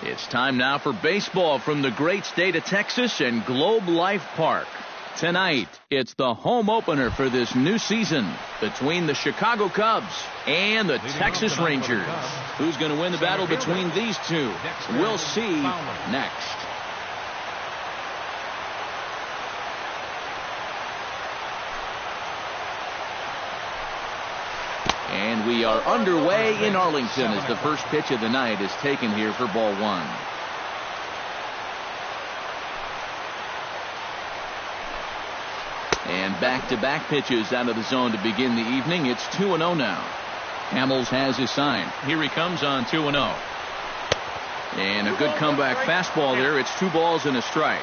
It's time now for baseball from the great state of Texas and Globe Life Park. Tonight, it's the home opener for this new season between the Chicago Cubs and the Texas Rangers. Who's going to win the battle between these two? We'll see next. And we are underway in Arlington as the first pitch of the night is taken here for ball one. And back-to-back pitches out of the zone to begin the evening. It's 2-0 now. Hamels has his sign. Here he comes on 2-0. And a good comeback fastball there. It's 2 balls and a strike.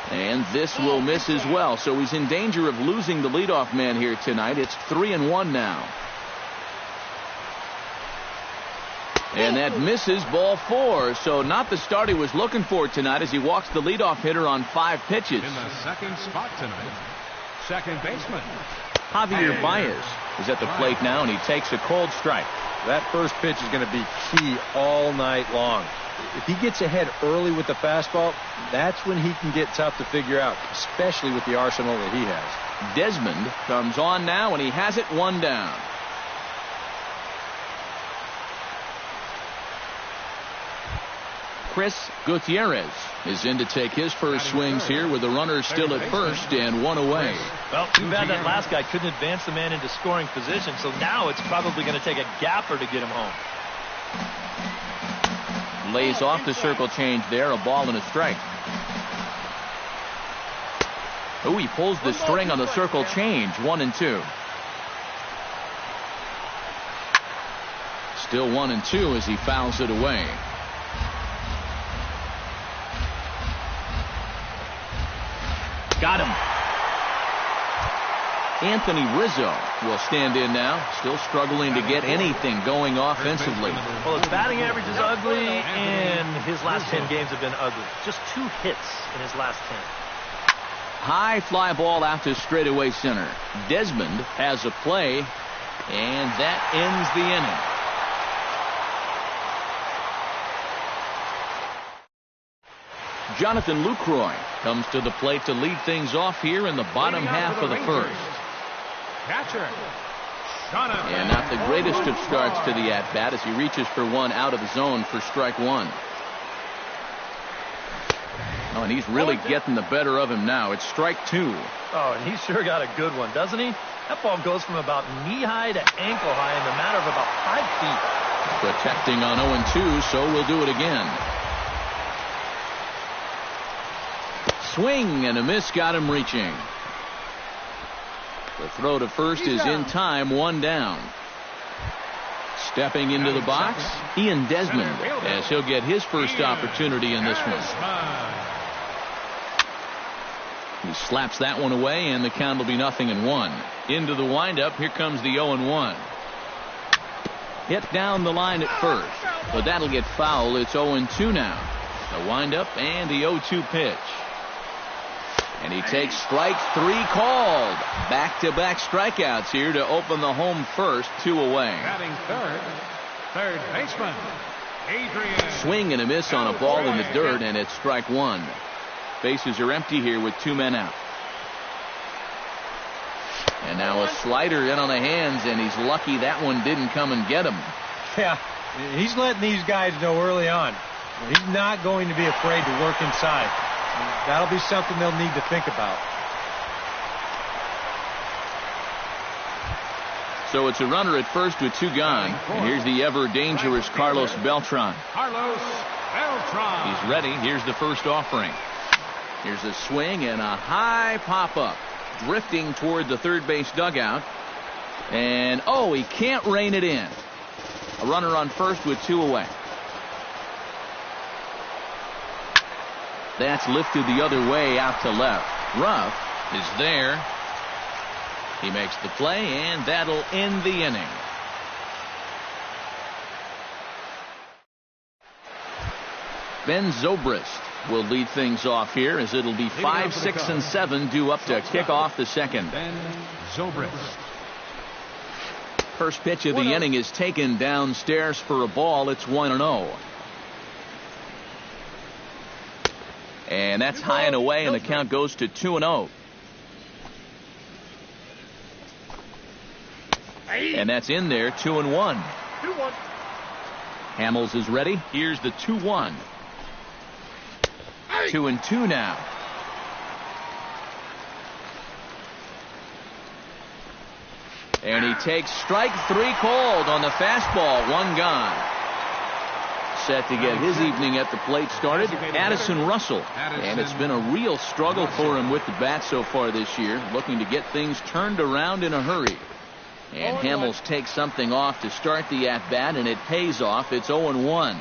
And this will miss as well. So he's in danger of losing the leadoff man here tonight. It's 3-1 now. And that misses ball 4. So not the start he was looking for tonight as he walks the leadoff hitter on 5 pitches. In the second spot tonight, second baseman Javier Baez is at the plate now, and he takes a cold strike. That first pitch is going to be key all night long. If he gets ahead early with the fastball, that's when he can get tough to figure out, especially with the arsenal that he has. Desmond comes on now, and he has it 1 down. Chris Gutierrez is in to take his first swings here with the runner still at first and 1 away. Well, too bad that last guy couldn't advance the man into scoring position, so now it's probably going to take a gapper to get him home. Lays off the circle change there, a ball and a strike. Oh, he pulls the string on the circle change, 1-2. Still 1-2 as he fouls it away. Got him. Anthony Rizzo will stand in now, still struggling to get anything going offensively. Well, his batting average is ugly, and his last 10 games have been ugly. Just 2 hits in his last 10. High fly ball out to straightaway center. Desmond has a play, and that ends the inning. Jonathan Lucroy comes to the plate to lead things off here in the bottom half of the first. catcher, and not the greatest of starts to the at-bat as he reaches for one out of the zone for strike 1. Oh, and he's really getting the better of him now. It's strike 2. Oh, and he sure got a good one, doesn't he? That ball goes from about knee-high to ankle-high in the matter of about 5 feet. Protecting on 0-2, so we'll do it again. Swing and a miss got him reaching. The throw to first is in time, 1 down. Stepping into the box, Ian Desmond, as he'll get his first opportunity in this one. He slaps that one away, and the count will be 0-1. Into the windup, here comes the 0-1. Hit down the line at first, but that'll get foul. It's 0-2 now. The windup and the 0-2 pitch. And he takes strike 3 called. Back-to-back strikeouts here to open the home first, 2 away. Batting third baseman, Adrian. Swing and a miss on a ball in the dirt, and it's strike 1. Bases are empty here with 2 men out. And now a slider in on the hands, and he's lucky that one didn't come and get him. Yeah, he's letting these guys know early on. He's not going to be afraid to work inside. That'll be something they'll need to think about. So it's a runner at first with 2 gone. And here's the ever-dangerous Carlos Beltran. He's ready. Here's the first offering. Here's a swing and a high pop-up. Drifting toward the third base dugout. And, oh, he can't rein it in. A runner on first with 2 away. That's lifted the other way out to left. Ruff is there. He makes the play, and that'll end the inning. Ben Zobrist will lead things off here as it'll be 5, 6, and 7 due up to kick off the second. First pitch of the inning is taken downstairs for a ball. It's 1-0. And that's high and away, and the count goes to 2-0. And that's in there, 2-1. Hamels is ready. Here's the 2-1. 2-2 now. And he takes strike 3 called on the fastball. 1 gone. Set to get his evening at the plate started, Addison Russell. And it's been a real struggle for him with the bat so far this year, looking to get things turned around in a hurry. And Hamels takes something off to start the at-bat, and it pays off. It's 0-1.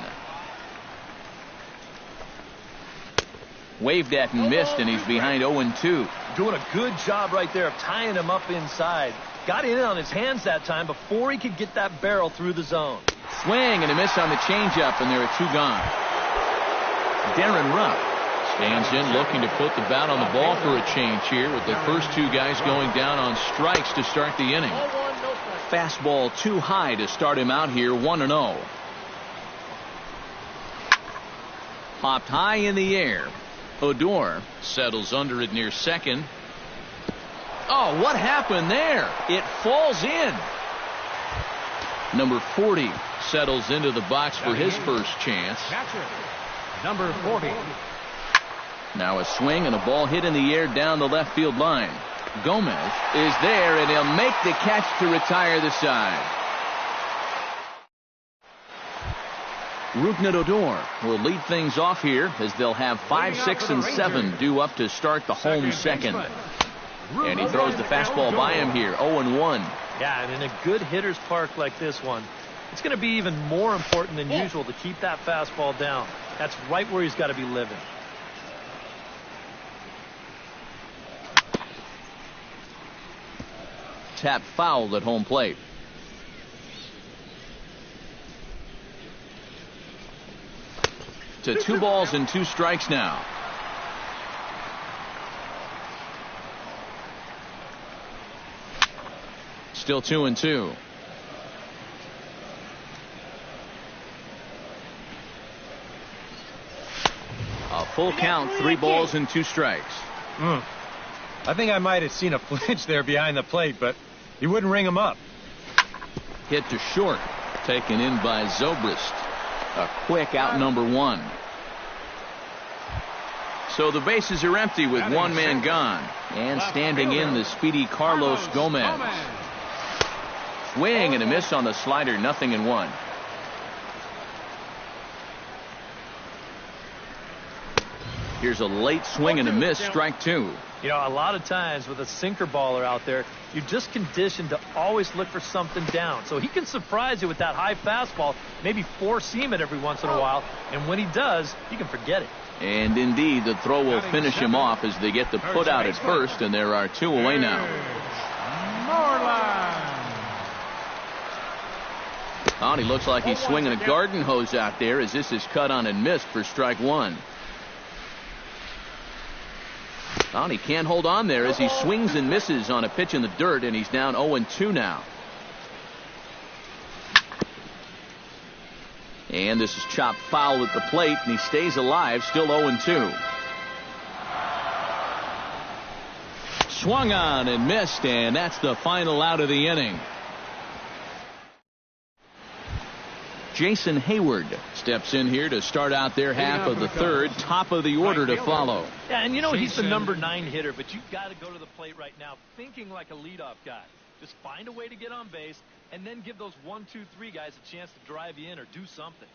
Waved at and missed, and he's behind 0-2. Doing a good job right there of tying him up inside. Got in on his hands that time before he could get that barrel through the zone. Swing and a miss on the changeup, and there are 2 gone. Darren Rupp stands in looking to put the bat on the ball for a change here with the first 2 guys going down on strikes to start the inning. Fastball too high to start him out here, 1-0. Popped high in the air. Odor settles under it near second. Oh, what happened there? It falls in. Number 40 settles into the box for his first chance. Number 40. Now a swing and a ball hit in the air down the left field line. Gomez is there, and he'll make the catch to retire the side. Rougned Odor will lead things off here as they'll have 5, 6, and 7 due up to start the home second. And he throws the fastball by him here, 0-1. Yeah, and in a good hitter's park like this one, it's going to be even more important than usual to keep that fastball down. That's right where he's got to be living. Tap foul at home plate. To 2 balls and 2 strikes now. Still 2-2. A full count, 3 balls and 2 strikes. I think I might have seen a flinch there behind the plate, but he wouldn't ring him up. Hit to short, taken in by Zobrist. A quick out, number 1. So the bases are empty with 1 man gone. And standing in, the speedy Carlos Gomez. Swing and a miss on the slider, 0-1. Here's a late swing and a miss, strike 2. You know, a lot of times with a sinker baller out there, you're just conditioned to always look for something down. So he can surprise you with that high fastball, maybe 4-seam it every once in a while. And when he does, you can forget it. And indeed, the throw will finish him off as they get the put out at first, and there are 2 away now. Oh, he looks like he's swinging a garden hose out there as this is cut on and missed for strike 1. Oh, he can't hold on there as he swings and misses on a pitch in the dirt, and he's down 0-2 now. And this is chopped foul at the plate, and he stays alive, still 0-2. Swung on and missed, and that's the final out of the inning. Jason Hayward steps in here to start out their half of the third. Top of the order to follow. Yeah, and you know he's the number 9 hitter, but you've got to go to the plate right now thinking like a leadoff guy. Just find a way to get on base and then give those 1, 2, 3 guys a chance to drive you in or do something.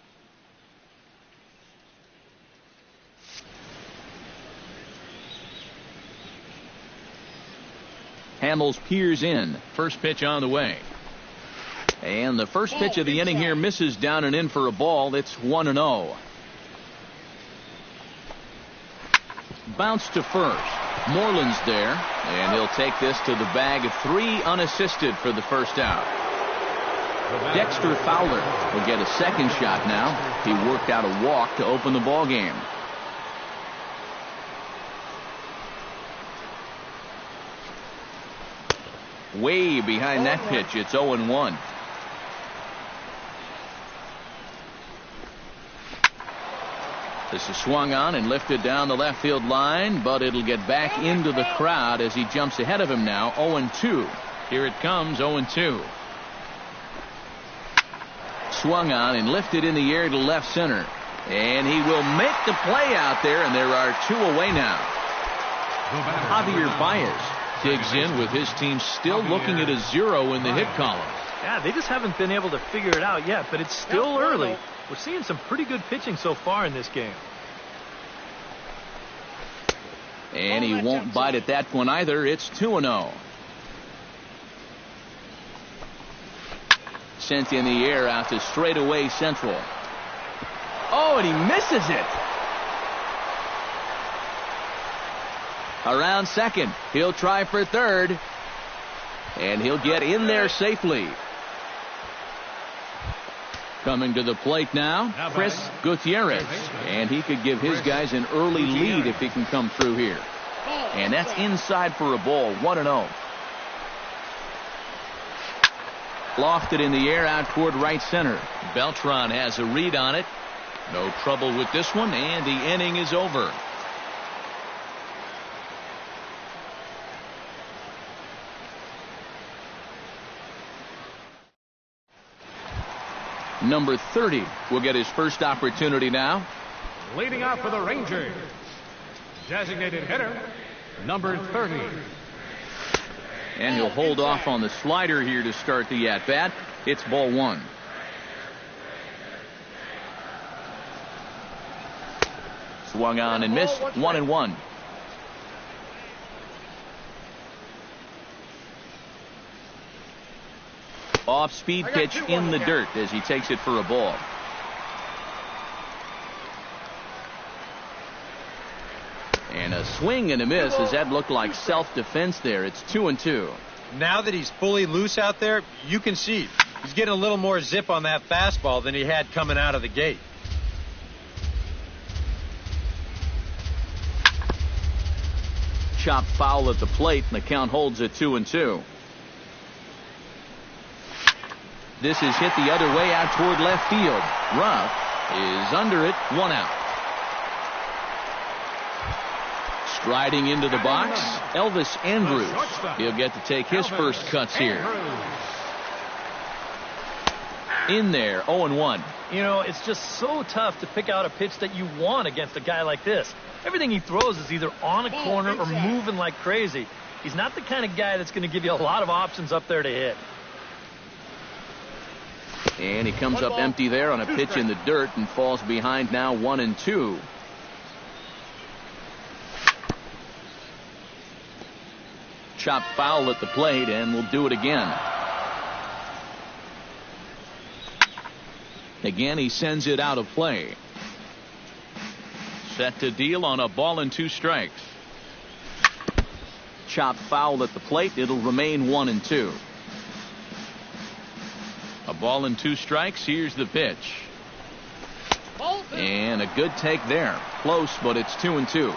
Hamels peers in. First pitch on the way. And the first pitch of the inning here misses down and in for a ball. It's 1-0. Bounce to first. Moreland's there, and he'll take this to the bag of 3 unassisted for the first out. Dexter Fowler will get a second shot now. He worked out a walk to open the ball game. Way behind that pitch. It's 0-1. This is swung on and lifted down the left field line, but it'll get back into the crowd as he jumps ahead of him now. 0-2. Here it comes. 0-2. Swung on and lifted in the air to left center. And he will make the play out there, and there are 2 away now. Javier Baez digs in with his team still looking at a 0 in the hit column. Yeah, they just haven't been able to figure it out yet, but it's still early. We're seeing some pretty good pitching so far in this game. And he won't bite at that one either. It's 2-0. Sent in the air out to straightaway central. Oh, and he misses it. Around second. He'll try for third. And he'll get in there safely. Coming to the plate now, Chris Gutierrez. And he could give his guys an early lead if he can come through here. And that's inside for a ball. 1-0. Lofted in the air out toward right center. Beltran has a read on it. No trouble with this one, and the inning is over. Number 30 will get his first opportunity now. Leading off for the Rangers, designated hitter, number 30. And he'll hold off on the slider here to start the at-bat. It's ball 1. Swung on and missed. 1-1. Off-speed pitch in the dirt as he takes it for a ball. And a swing and a miss as that looked like self-defense there. It's 2-2. Now that he's fully loose out there, you can see he's getting a little more zip on that fastball than he had coming out of the gate. Chopped foul at the plate, and the count holds at 2-2. This is hit the other way out toward left field. Ruff is under it. 1 out. Striding into the box, Elvis Andrus. He'll get to take his first cuts here. In there, 0-1. You know, it's just so tough to pick out a pitch that you want against a guy like this. Everything he throws is either on a corner or moving like crazy. He's not the kind of guy that's going to give you a lot of options up there to hit. And he comes up empty there on a pitch in the dirt and falls behind now 1-2. Chopped foul at the plate, and we'll do it again. Again, he sends it out of play. Set to deal on a ball and 2 strikes. Chopped foul at the plate. It'll remain 1-2. A ball and 2 strikes. Here's the pitch. And a good take there. Close, but it's 2-2.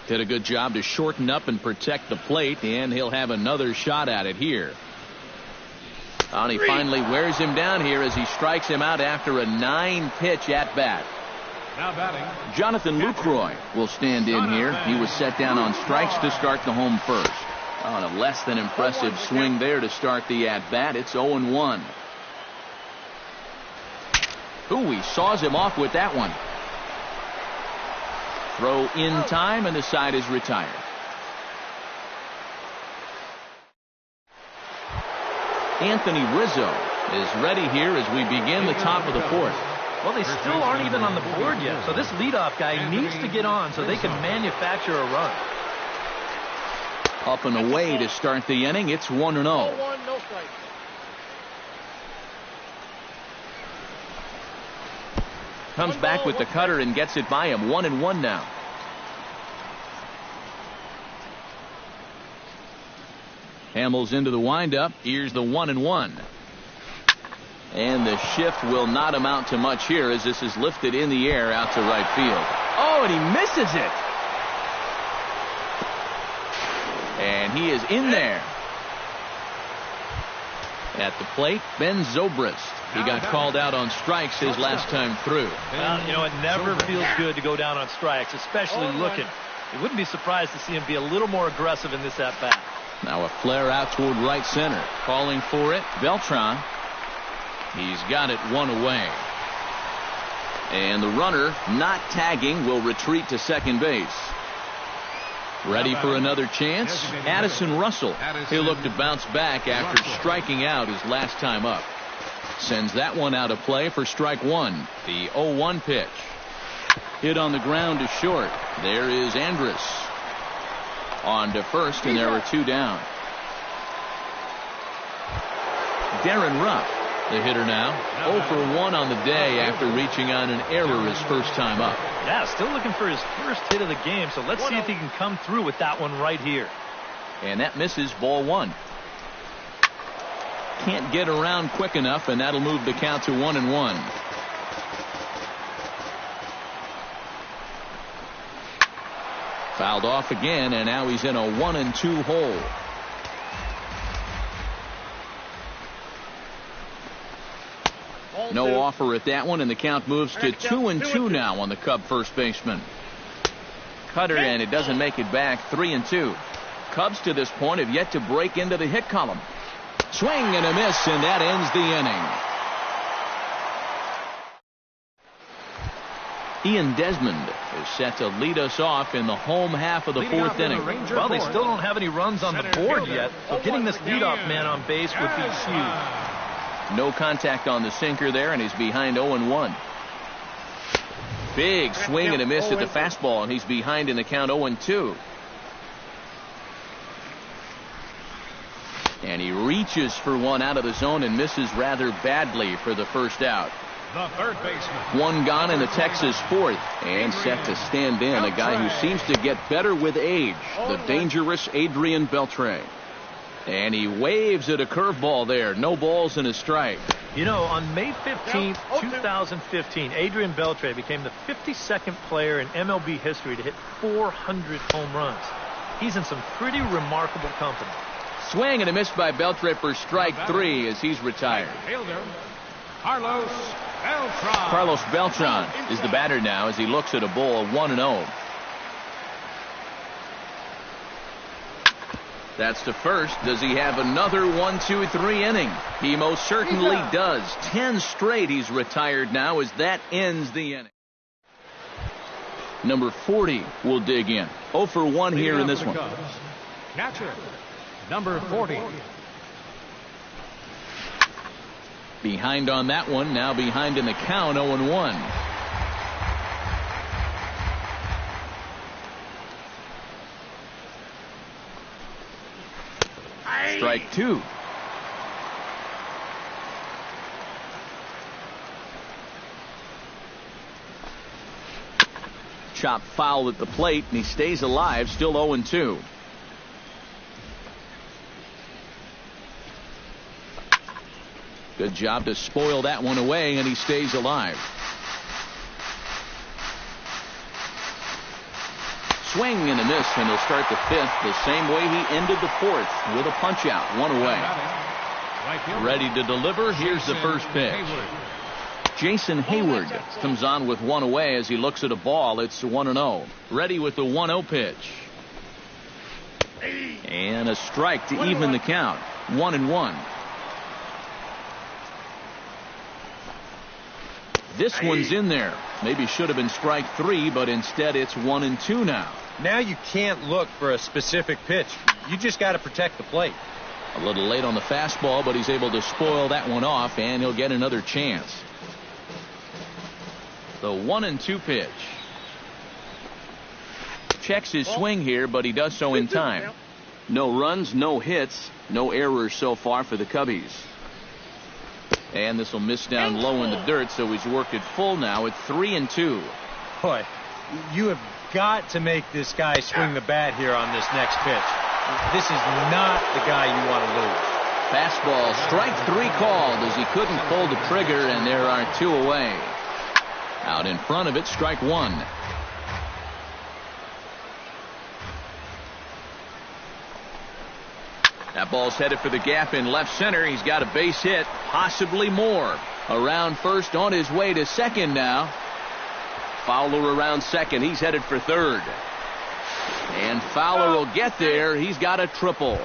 Did a good job to shorten up and protect the plate, and he'll have another shot at it here. And he finally wears him down here as he strikes him out after a 9-pitch at bat. Now batting, Jonathan Lucroy will stand in here. He was set down on strikes to start the home first. On a less than impressive swing there to start the at bat. It's 0-1. Ooh, he saws him off with that one. Throw in time, and the side is retired. Anthony Rizzo is ready here as we begin the top of the 4th. Well, they still aren't even on the board yet, so this leadoff guy needs to get on so they can manufacture a run. Up and away to start the inning. It's 1-0. Comes back with the cutter and gets it by him. 1-1 now. Hamels into the windup. Here's the 1-1. And the shift will not amount to much here as this is lifted in the air out to right field. Oh, and he misses it. And he is in there. At the plate, Ben Zobrist. He got called out on strikes his last time through. Well, you know, it never feels good to go down on strikes, especially looking. You wouldn't be surprised to see him be a little more aggressive in this at-bat. Now a flare out toward right center. Calling for it, Beltran. He's got it one away. And the runner, not tagging, will retreat to second base. Ready for another chance? Addison Russell. He'll look to bounce back after striking out his last time up. Sends that one out of play for strike one. The 0-1 pitch. Hit on the ground to short. There is Andrus. On to first, and there are two down. Darren Ruff, the hitter now. 0 for 1 on the day after reaching on an error his first time up. Yeah, still looking for his first hit of the game, so let's see if he can come through with that one right here. And that misses, ball one. Can't get around quick enough, and that'll move the count to 1-1. Fouled off again, and now he's in a 1-2 hole. No offer at that one, and the count moves to 2-2 now on the Cub first baseman. Cutter, and it doesn't make it back. 3-2. Cubs to this point have yet to break into the hit column. Swing and a miss, and that ends the inning. Ian Desmond is set to lead us off in the home half of the fourth inning. Well, they still don't have any runs on the board yet, so getting this leadoff man on base would be huge. No contact on the sinker there, and he's behind 0-1. Big swing and a miss at the fastball, and he's behind in the count 0-2. And he reaches for one out of the zone and misses rather badly for the first out. The third baseman. One gone in the Texas fourth, and set to stand in a guy who seems to get better with age, the dangerous Adrian Beltre. And he waves at a curveball there. No balls and a strike. You know, on May 15th, 2015, Adrian Beltre became the 52nd player in MLB history to hit 400 home runs. He's in some pretty remarkable company. Swing and a miss by Beltre for strike three as he's retired. Fielder, Carlos Beltran. Carlos Beltran is the batter now as he looks at a ball 1-0. That's to first. Does he have another 1-2-3 inning? He most certainly does. 10 straight he's retired now as that ends the inning. Number 40 will dig in. 0 for 1 here in this one. Catcher, number 40. Behind on that one. Now behind in the count, 0-1. Strike two. Chop foul at the plate, and he stays alive, still 0-2. Good job to spoil that one away, and he stays alive. Swing and a miss, and he'll start the fifth the same way he ended the fourth, with a punch out, one away. Ready to deliver. Here's the first pitch. Jason Hayward comes on with one away as he looks at a ball. It's 1-0. Ready with the 1-0 pitch. And a strike to even the count. 1-1. This one's in there. Maybe should have been strike three, but instead it's 1-2 now. Now you can't look for a specific pitch. You just got to protect the plate. A little late on the fastball, but he's able to spoil that one off, and he'll get another chance. The 1-2 pitch. Checks his swing here, but he does so in time. No runs, no hits, no errors so far for the Cubbies. And this will miss down low in the dirt, so he's worked it full now at 3-2. Boy, you have got to make this guy swing the bat here on this next pitch. This is not the guy you want to lose. Fastball, strike three called as he couldn't pull the trigger, and there are two away. Out in front of it, strike one. That ball's headed for the gap in left center. He's got a base hit, possibly more. Around first, on his way to second now. Fowler around second. He's headed for third. And Fowler will get there. He's got a triple.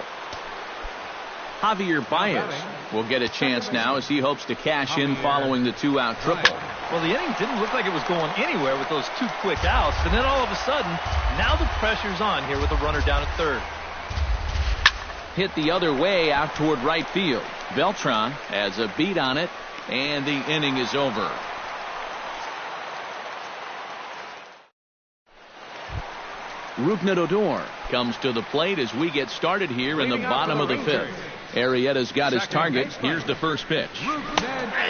Javier Baez will get a chance now as he hopes to cash in following the 2-out triple. Well, the inning didn't look like it was going anywhere with those 2 quick outs. And then all of a sudden, now the pressure's on here with a runner down at third. Hit the other way out toward right field. Beltran has a beat on it, and the inning is over. Rougned Odor comes to the plate as we get started here in the bottom of the 5th. Arrieta's got his target. Here's the first pitch.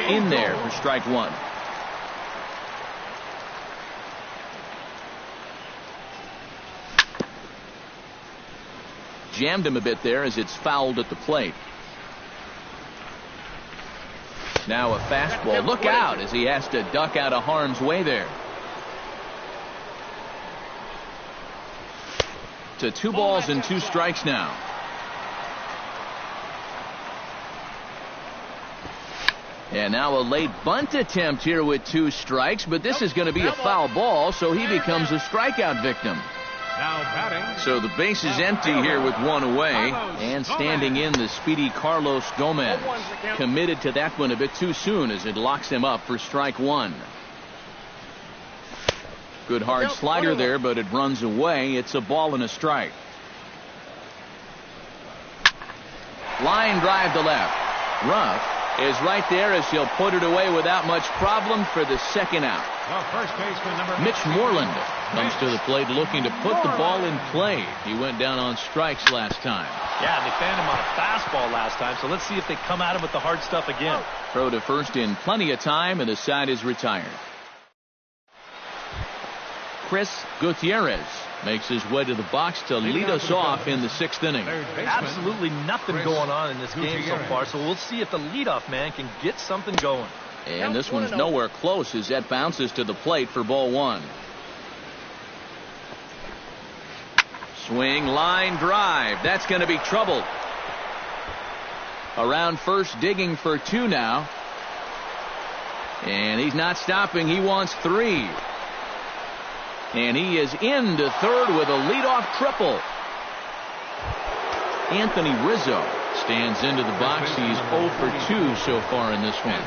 In there for strike 1. Jammed him a bit there as it's fouled at the plate. Now a fastball. Look out as he has to duck out of harm's way there. To 2 balls and 2 strikes now. And now a late bunt attempt here with 2 strikes, but this is going to be a foul ball, so he becomes a strikeout victim. Now batting. So the base is empty here with 1 away, and standing in the speedy Carlos Gomez. Committed to that one a bit too soon as it locks him up for strike 1. Good hard slider there, but it runs away. It's a ball and a strike. Line drive to left. Ruff is right there as he'll put it away without much problem for the second out. First baseman number Mitch Moreland comes to the plate looking to put the ball in play. He went down on strikes last time. Yeah, they fanned him on a fastball last time, so let's see if they come at him with the hard stuff again. Throw to first in plenty of time, and the side is retired. Chris Gutierrez makes his way to the box to lead us off in the 6th inning. Absolutely nothing going on in this game so far, so we'll see if the leadoff man can get something going. And this one's nowhere close as that bounces to the plate for ball 1. Swing, line drive. That's going to be trouble. Around first, digging for 2 now. And he's not stopping. He wants 3. And he is into third with a leadoff triple. Anthony Rizzo stands into the box. He's 0 for 2 so far in this one.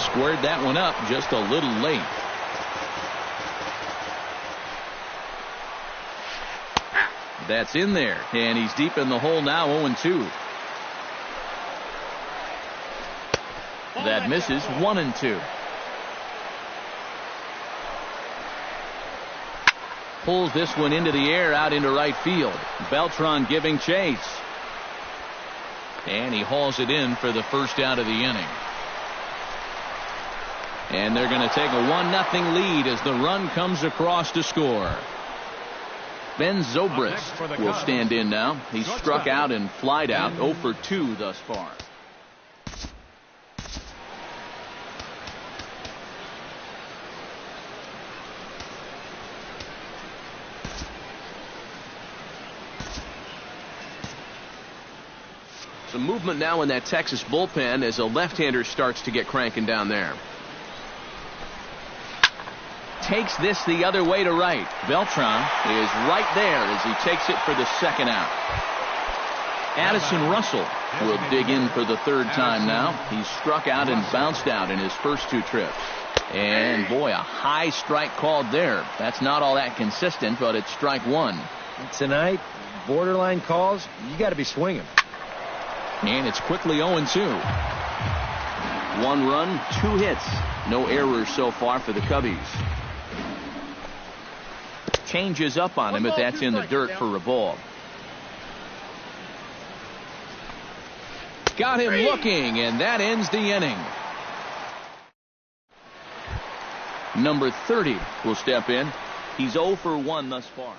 Squared that one up just a little late. That's in there, and he's deep in the hole now, 0-2. That misses, 1-2. Pulls this one into the air out into right field. Beltran giving chase. And he hauls it in for the first out of the inning. And they're going to take a 1-0 lead as the run comes across to score. Ben Zobrist will stand in now. He's struck out and flied out, 0 for 2 thus far. Some movement now in that Texas bullpen as a left-hander starts to get cranking down there. Takes this the other way to right. Beltran is right there as he takes it for the second out. Addison Russell will dig in for the 3rd time now. He's struck out and bounced out in his first 2 trips. And boy, a high strike called there. That's not all that consistent, but it's strike 1. Tonight, borderline calls, you got to be swinging. And it's quickly 0-2. 1 run, 2 hits. No errors so far for the Cubbies. Changes up on him, but that's in the dirt for a ball. Got him looking, and that ends the inning. Number 30 will step in. He's 0 for 1 thus far.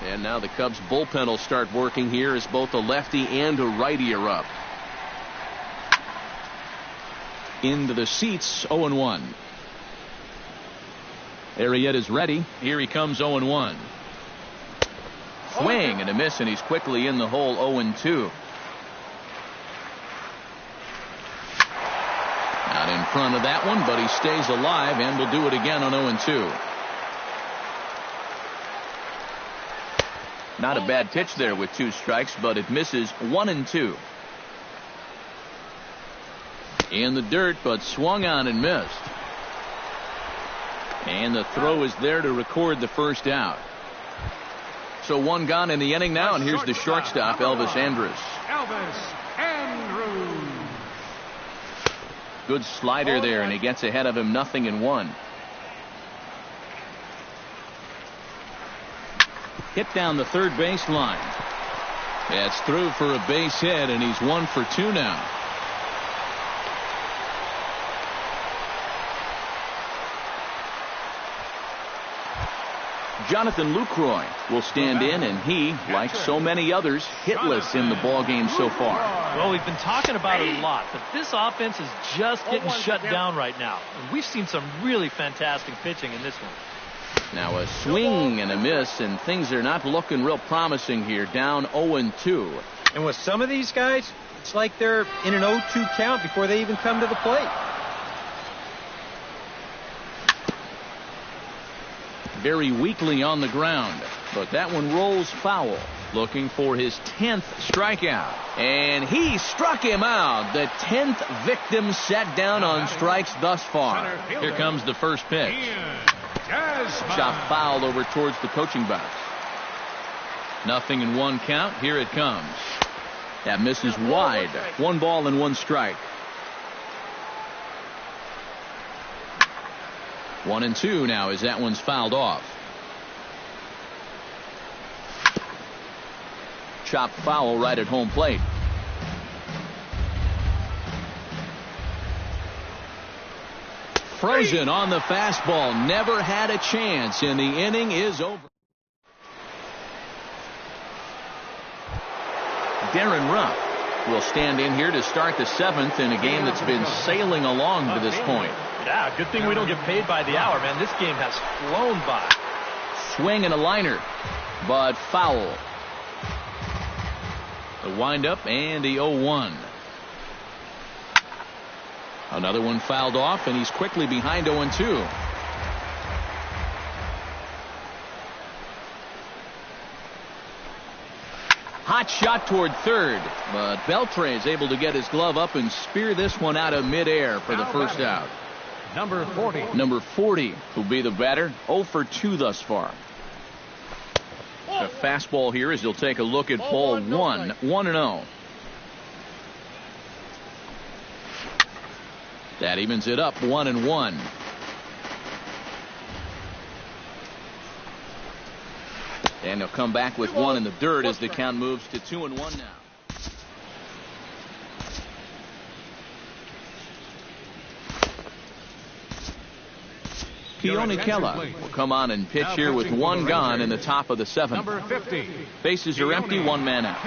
And now the Cubs bullpen will start working here as both a lefty and a righty are up. into the seats. 0-1. Arrieta's ready. Here he comes. 0-1. Swing and a miss, and he's quickly in the hole. 0-2. Not in front of that one, but he stays alive and will do it again on 0-2. Not a bad pitch there with 2 strikes, but it misses. 1-2. In the dirt, but swung on and missed. And the throw is there to record the first out. So 1 gone in the inning now, and here's the shortstop, Elvis Andrus. Elvis Andrus. Good slider there, and he gets ahead of him. 0-1. Hit down the third base line. That's through for a base hit, and he's 1 for 2 now. Jonathan Lucroy will stand in, and he, like so many others, hitless in the ballgame so far. Well, we've been talking about it a lot, but this offense is just getting shut down right now. And we've seen some really fantastic pitching in this one. Now a swing and a miss, and things are not looking real promising here. Down 0-2. And with some of these guys, it's like they're in an 0-2 count before they even come to the plate. Very weakly on the ground, but that one rolls foul. Looking for his 10th strikeout, and he struck him out. The 10th victim set down on strikes thus far. Here comes the first pitch. Shot foul over towards the coaching box. 0-1 count. Here it comes. That misses wide. 1 ball and 1 strike. 1-2 now as that one's fouled off. Chopped foul right at home plate. Frozen on the fastball. Never had a chance, and the inning is over. Darren Rupp will stand in here to start the 7th in a game that's been sailing along to this point. Yeah, good thing we don't get paid by the hour, man. This game has flown by. Swing and a liner, but foul. The windup and the 0-1. Another one fouled off, and he's quickly behind 0-2. Hot shot toward third, but Beltre is able to get his glove up and spear this one out of midair for the first out. Number 40. Number 40 will be the batter. 0 for 2 thus far. The fastball here as he'll take a look at ball 1. 1-0. That evens it up. 1-1. And he'll come back with 1 in the dirt as the count moves to 2-1 now. Keone Kela will come on and pitch here with 1 gone in the top of the 7th. Number 50. Bases are empty. 1 man out.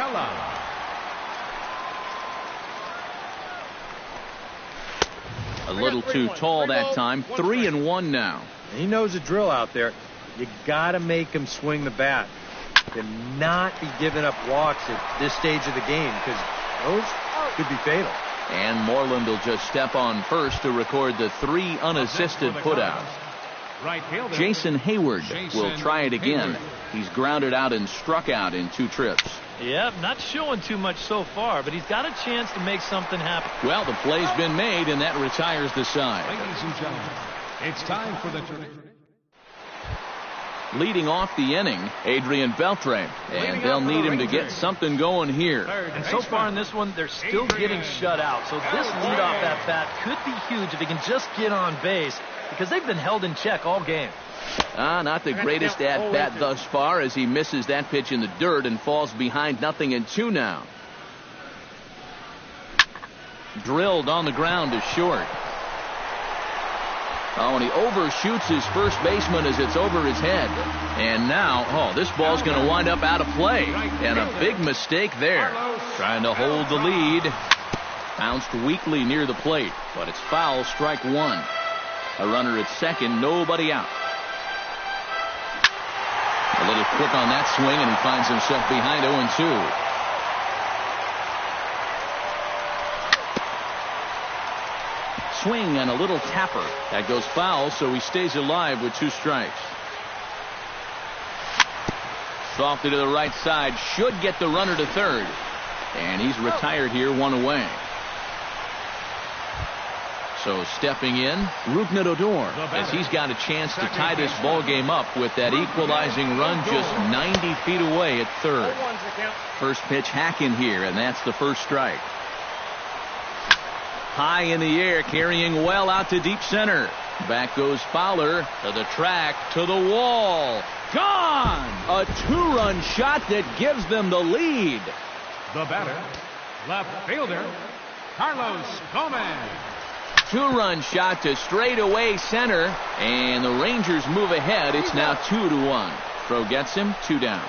A little too tall that time. 3-1 now. He knows the drill out there. You got to make him swing the bat. To not be giving up walks at this stage of the game, because those could be fatal. And Moreland will just step on first to record the 3 unassisted putouts. Jason Hayward will try it again. He's grounded out and struck out in 2 trips. Yep, not showing too much so far, but he's got a chance to make something happen. Well, the play's been made, and that retires the side. Ladies and gentlemen, it's time for the leading off the inning, Adrian Beltre, and they'll need him to get something going here. And so far in this one, they're still getting shut out. So this leadoff at bat could be huge if he can just get on base, because they've been held in check all game. Not the greatest at bat thus far, as he misses that pitch in the dirt and falls behind 0-2 now. Drilled on the ground to short. Oh, and he overshoots his first baseman as it's over his head. And now, this ball's going to wind up out of play. And a big mistake there. Trying to hold the lead. Bounced weakly near the plate, but it's foul, strike one. A runner at second, nobody out. A little quick on that swing, and he finds himself behind 0-2. Swing and a little tapper. That goes foul, so he stays alive with 2 strikes. Softly to the right side, should get the runner to third. And he's retired here, 1 away. So stepping in, Rougned Odor, as he's got a chance to tie this ball game up with that equalizing run just 90 feet away at third. First pitch hacking here, and that's the first strike. High in the air, carrying well out to deep center. Back goes Fowler to the track, to the wall. Gone! A 2-run shot that gives them the lead. The batter, left fielder, Carlos Gomez. 2-run shot to straightaway center, and the Rangers move ahead. It's now 2-1. Throw gets him, 2 down.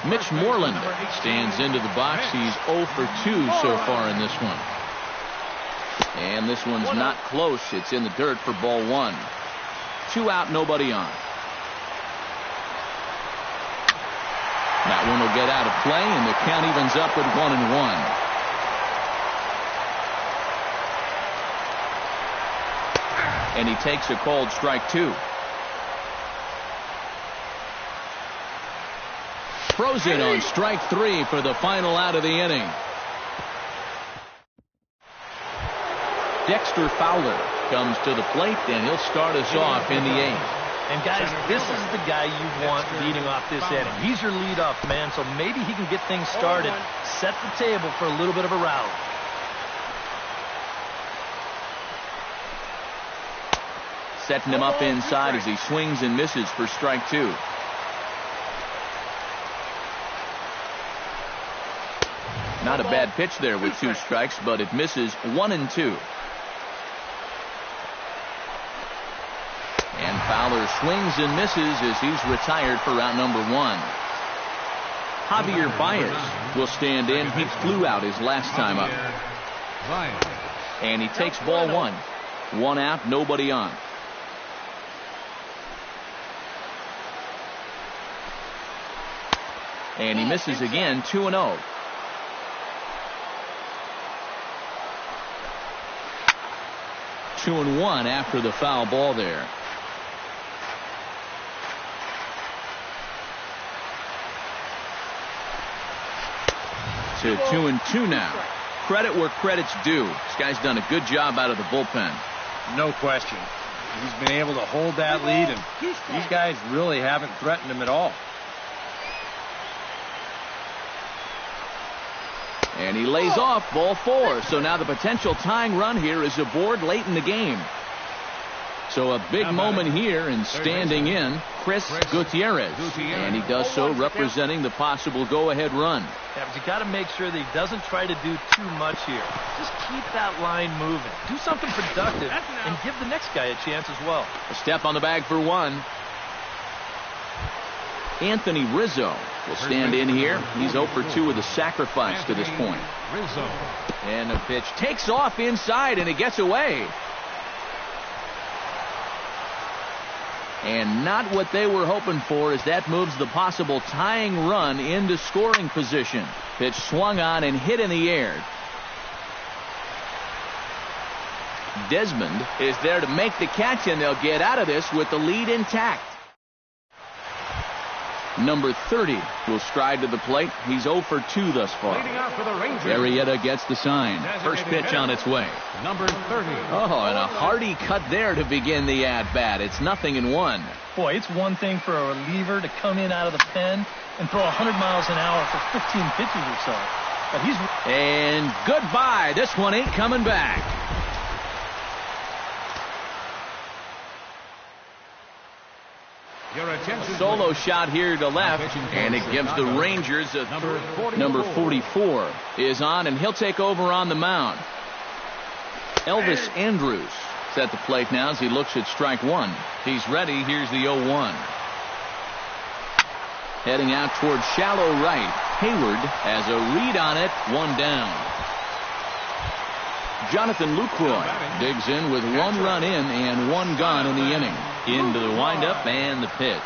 Mitch Moreland stands into the box. He's 0 for 2 so far in this one. And this one's not close. It's in the dirt for ball 1. 2 out, nobody on. That one will get out of play, and the count evens up at 1-1. And he takes a called strike 2. Throws in on strike 3 for the final out of the inning. Dexter Fowler comes to the plate, and he'll start us off in the 8th. And guys, this is the guy you want leading off this inning. He's your leadoff man, so maybe he can get things started, set the table for a little bit of a rally. Setting him up inside as he swings and misses for strike 2. Not a bad pitch there with 2 strikes, but it misses 1-2. And Fowler swings and misses as he's retired for round number 1. Javier Baez will stand in. He flew out his last time up. And he takes ball 1. 1 out, nobody on. And he misses again, 2-0. Two and 1 after the foul ball there. To 2-2 now. Credit where credit's due. This guy's done a good job out of the bullpen. No question. He's been able to hold that lead, and these guys really haven't threatened him at all. And he lays off ball 4. So now the potential tying run here is aboard late in the game. So a big moment here, and standing in, Chris Gutierrez. And he does so representing the possible go-ahead run. Yeah, but you got to make sure that he doesn't try to do too much here. Just keep that line moving. Do something productive and give the next guy a chance as well. A step on the bag for 1. Anthony Rizzo will stand in here. He's 0 for 2 with a sacrifice to this point. And the pitch takes off inside, and it gets away. And not what they were hoping for, as that moves the possible tying run into scoring position. Pitch swung on and hit in the air. Desmond is there to make the catch, and they'll get out of this with the lead intact. Number 30 will stride to the plate. He's 0 for 2 thus far. Arrieta gets the sign. First pitch on its way. Number 30. Oh, and a hearty cut there to begin the at-bat. It's 0-1. Boy, it's one thing for a reliever to come in out of the pen and throw 100 miles an hour for 15 pitches or so. But he's... And goodbye. This one ain't coming back. Solo shot here to left, and it gives the Rangers a number 44 is on, and he'll take over on the mound. Elvis Andrus is at the plate now as he looks at strike 1. He's ready. Here's the 0-1. Heading out towards shallow right. Hayward has a read on it. 1 down. Jonathan Lucroy digs in with 1 run in and 1 gone in the inning. Into the windup and the pitch.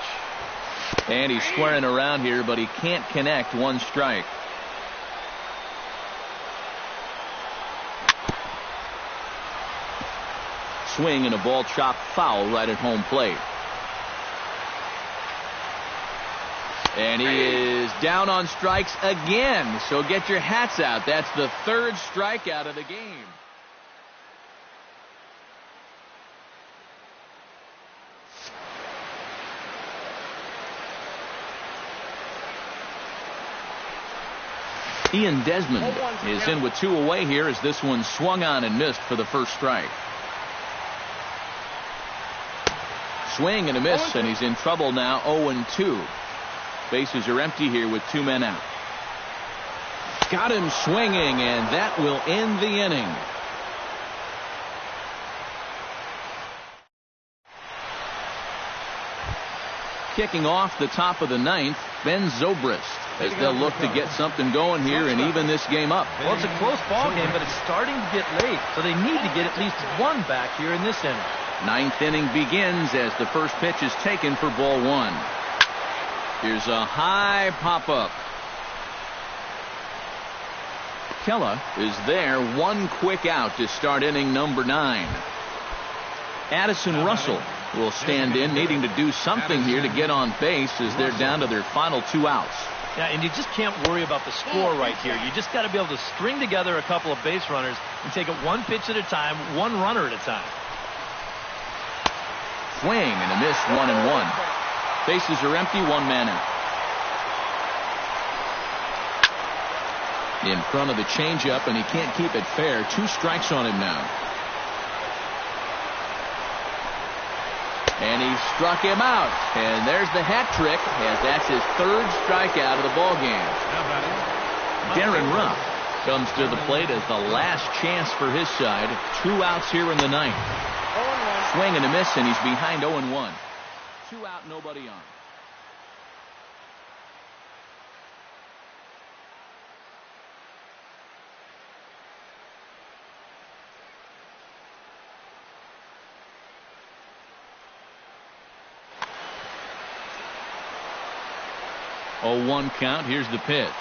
And he's squaring around here, but he can't connect. 1 strike. Swing and a ball chopped foul right at home plate. And he is down on strikes again. So get your hats out. That's the 3rd strikeout of the game. Ian Desmond is in with 2 away here as this one swung on and missed for the 1st strike. Swing and a miss, and he's in trouble now. 0-2. Bases are empty here with 2 men out. Got him swinging, and that will end the inning. Kicking off the top of the 9th, Ben Zobrist, as they'll look to get something going here and even this game up. Well, it's a close ball game, but it's starting to get late, so they need to get at least 1 back here in this inning. 9th inning begins as the first pitch is taken for ball 1. Here's a high pop-up. Kella is there, 1 quick out to start inning number 9. Addison Russell will stand in, needing to do something here to get on base as they're down to their final 2 outs. Yeah, and you just can't worry about the score right here. You just got to be able to string together a couple of base runners and take it 1 pitch at a time, 1 runner at a time. Swing and a miss, 1-1. Bases are empty, 1 man out. In front of the changeup, and he can't keep it fair. 2 strikes on him now. And he struck him out. And there's the hat trick, as that's his 3rd strikeout of the ball game. Darren Ruff comes to the plate as the last chance for his side. 2 outs here in the 9th. Swing and a miss, and he's behind 0-1. 2 out, nobody on. Oh, 1 count. Here's the pitch.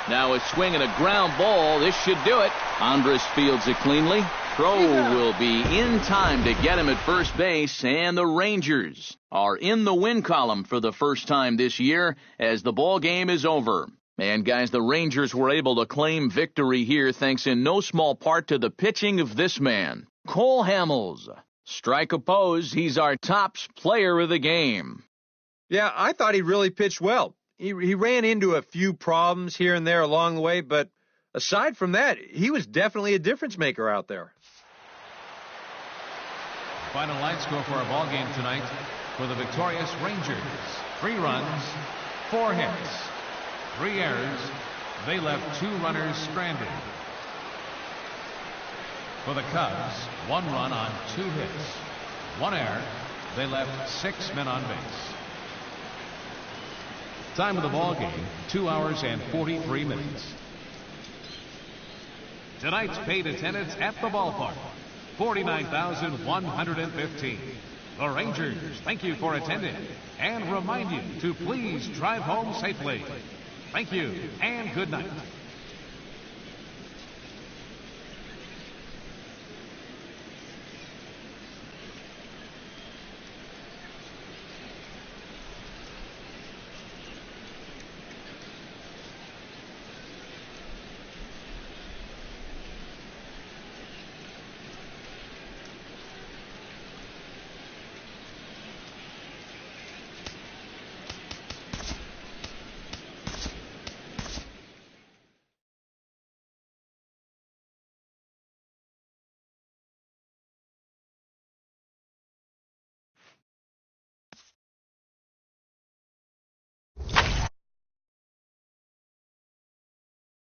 Now a swing and a ground ball. This should do it. Andrus fields it cleanly. Throw will be in time to get him at first base, and the Rangers are in the win column for the first time this year as the ball game is over. And guys, the Rangers were able to claim victory here thanks in no small part to the pitching of this man, Cole Hamels. Strike opposed, he's our top player of the game. Yeah, I thought he really pitched well. He ran into a few problems here and there along the way, but aside from that, he was definitely a difference maker out there. Final line score for our ball game tonight for the victorious Rangers: 3 runs, 4 hits, 3 errors. They left 2 runners stranded. For the Cubs, 1 run on 2 hits, 1 error. They left 6 men on base. Time of the ball game, 2 hours and 43 minutes. Tonight's paid attendance at the ballpark, 49,115. The Rangers thank you for attending and remind you to please drive home safely. Thank you and good night.